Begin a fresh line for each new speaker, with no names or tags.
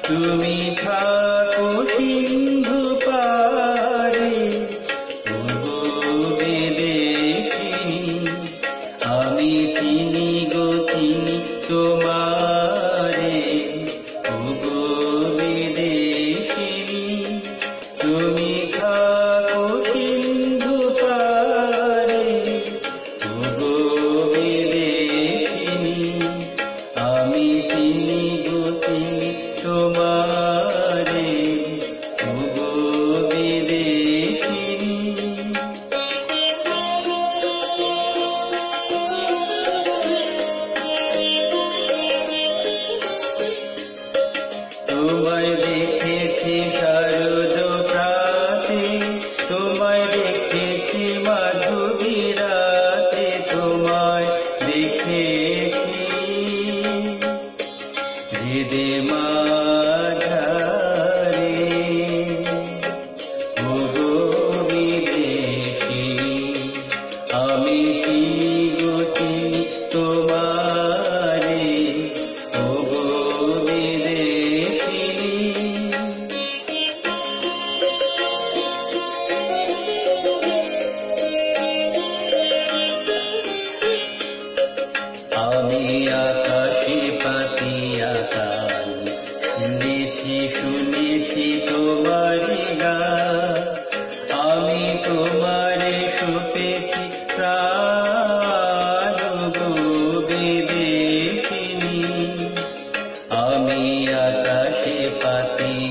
তুমি থাকো সিন্ধু পারে, ওগো বিদেশিনী, আমি চিনি গো চিনি তোমারে, ওগো বিদেশিনী, তুমি থাকো সিন্ধু পারে, ওগো বিদেশিনী, আমি চিনি গো চিনি তোমারে, ওগো বিদেশিনী। তোমায় দেখেছি শারদ প্রাতে, তোমায় দেখেছি মাধবী রাতে, তোমায় দেখেছি হৃদে মাঝারে, ওগো বিদেশিনী, আমি চিনি গো চিনি তোমারে, ওগো বিদেশিনী। আমি আকাশে পাতিয়া গান, শুনেছি শুনেছি তোমারি গান, আমি তোমারে সপেছি প্রাণ, গো বিদেশিনী, আমি আকাশে পাতিয়া